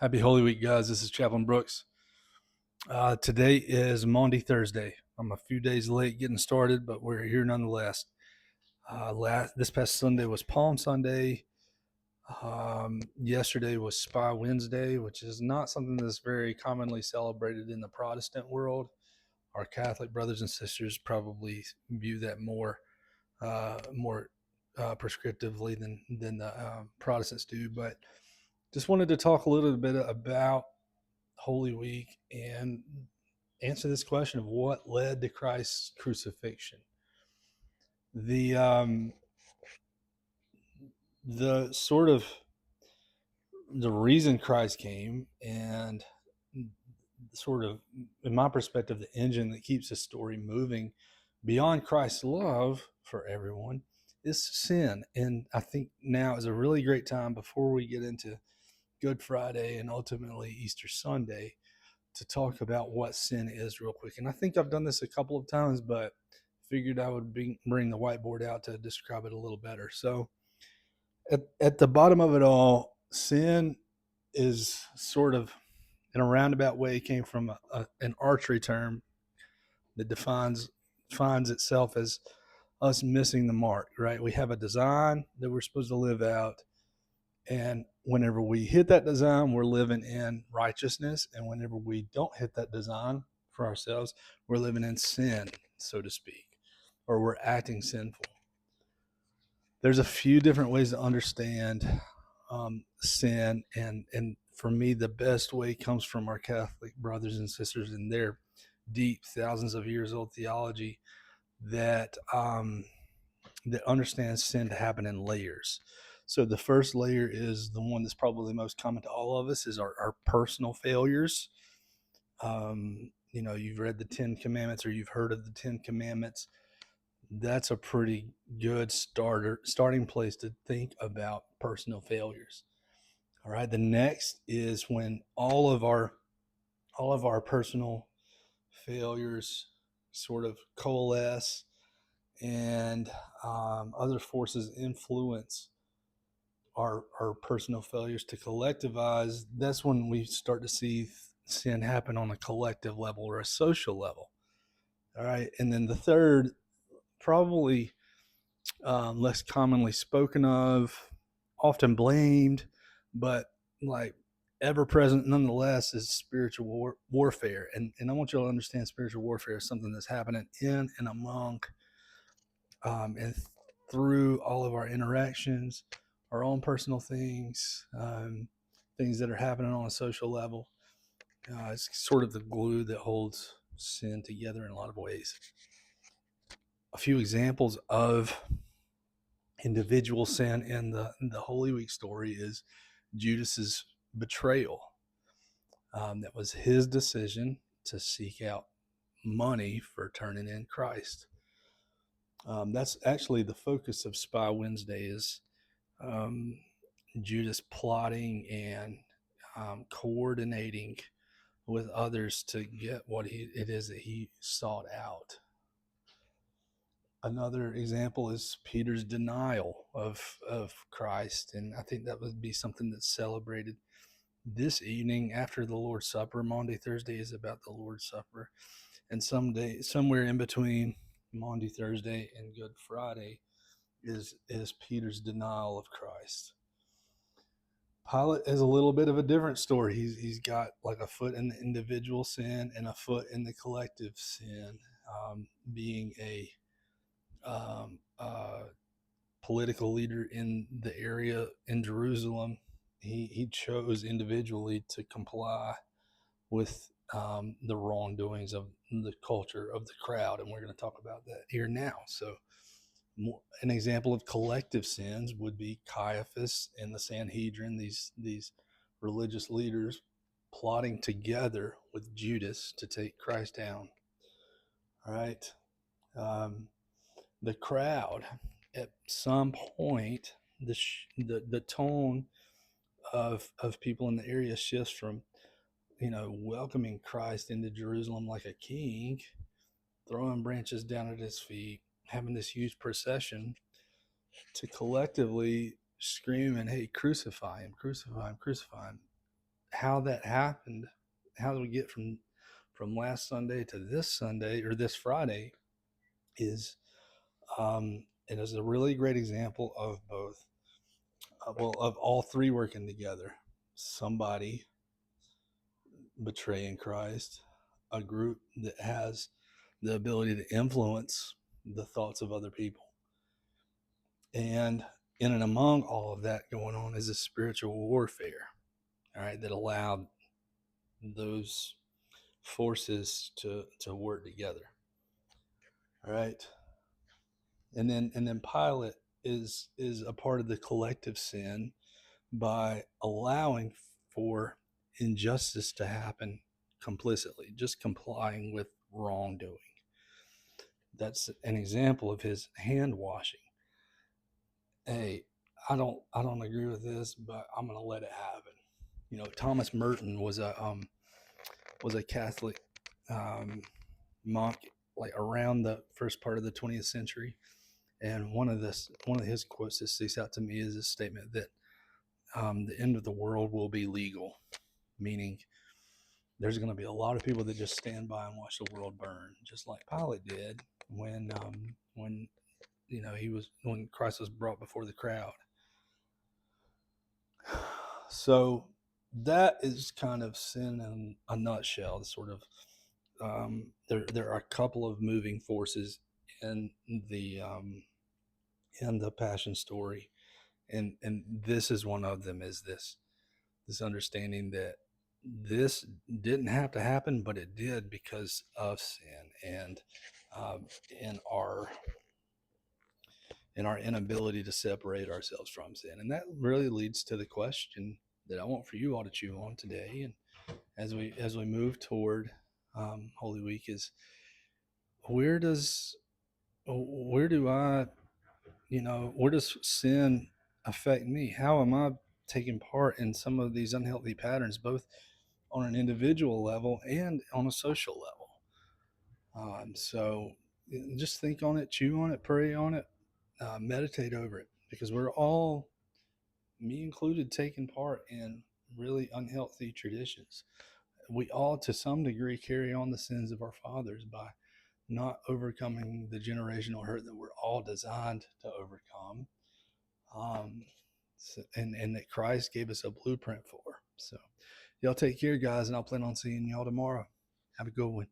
Happy Holy Week, guys. This is Chaplain Brooks. Today is Maundy Thursday. I'm a few days late getting started, but we're here nonetheless. This past Sunday was Palm Sunday. Yesterday was Spy Wednesday, which is not something that's very commonly celebrated in the Protestant world. Our Catholic brothers and sisters probably view that more prescriptively than the Protestants do. But just wanted to talk a little bit about Holy Week and answer this question of what led to Christ's crucifixion. The the sort of the reason Christ came and sort of, in my perspective, the engine that keeps the story moving beyond Christ's love for everyone is sin. And I think now is a really great time before we get into Good Friday and ultimately Easter Sunday to talk about what sin is real quick. And I think I've done this a couple of times, but figured I would bring the whiteboard out to describe it a little better. So at the bottom of it all, sin is sort of, in a roundabout way, came from an archery term that defines itself as us missing the mark, right? We have a design that we're supposed to live out. And whenever we hit that design, we're living in righteousness. And whenever we don't hit that design for ourselves, we're living in sin, so to speak, or we're acting sinful. There's a few different ways to understand sin. And for me, the best way comes from our Catholic brothers and sisters and their deep, thousands of years old theology that that understands sin to happen in layers. So the first layer is the one that's probably most common to all of us is our personal failures. You've read the Ten Commandments or you've heard of the Ten Commandments. That's a pretty good starting place to think about personal failures. All right. The next is when all of our personal failures sort of coalesce and other forces influence our personal failures to collectivize. That's when we start to see sin happen on a collective level or a social level. All right. And then the third, probably less commonly spoken of, often blamed, but like ever present nonetheless, is spiritual warfare. And I want you all to understand spiritual warfare is something that's happening in and among and through all of our interactions, our own personal things, things that are happening on a social level. It's sort of the glue that holds sin together in a lot of ways. A few examples of individual sin in the Holy Week story is Judas's betrayal. That was his decision to seek out money for turning in Christ. That's actually the focus of Spy Wednesday is um, Judas plotting and coordinating with others to get what it is that he sought out. Another example is Peter's denial of Christ, and I think that would be something that's celebrated this evening after the Lord's Supper. Maundy Thursday is about the Lord's Supper, and somewhere in between Maundy Thursday and Good Friday is Peter's denial of Christ. Pilate is a little bit of a different story. He's got like a foot in the individual sin and a foot in the collective sin, being a um, uh, political leader in the area in Jerusalem. He chose individually to comply with the wrongdoings of the culture of the crowd, and we're going to talk about that here now. So, an example of collective sins would be Caiaphas and the Sanhedrin, these religious leaders plotting together with Judas to take Christ down. All right. Um, the crowd, at some point, the tone of people in the area shifts from welcoming Christ into Jerusalem like a king, throwing branches down at his feet, having this huge procession, to collectively screaming, "Hey, crucify him, crucify him, crucify him." how that happened, how do we get from last Sunday to this Sunday or this Friday, is it is a really great example of both, well, of all three working together. Somebody betraying Christ, a group that has the ability to influence the thoughts of other people, and in and among all of that going on is a spiritual warfare, all right, that allowed those forces to work together. All right. And then Pilate is a part of the collective sin by allowing for injustice to happen complicitly, just complying with wrongdoing. That's an example of his hand washing. Hey, I don't agree with this, but I'm gonna let it happen. Thomas Merton was a Catholic um, monk, like around the first part of the 20th century. And one of his quotes that sticks out to me is a statement that the end of the world will be legal, meaning there's going to be a lot of people that just stand by and watch the world burn, just like Pilate did when when Christ was brought before the crowd. So that is kind of sin in a nutshell. Sort of, there are a couple of moving forces in the Passion story, and this is one of them. Is this understanding that this didn't have to happen, but it did because of sin, and um, in our in our inability to separate ourselves from sin. And that really leads to the question that I want for you all to chew on today, and as we move toward Holy Week, is where does where do I where does sin affect me? How am I taking part in some of these unhealthy patterns, both on an individual level and on a social level? So just think on it, chew on it, pray on it, meditate over it, because we're all, me included, taking part in really unhealthy traditions. We all, to some degree, carry on the sins of our fathers by not overcoming the generational hurt that we're all designed to overcome, and that Christ gave us a blueprint for. So, y'all take care, guys, and I'll plan on seeing y'all tomorrow. Have a good one.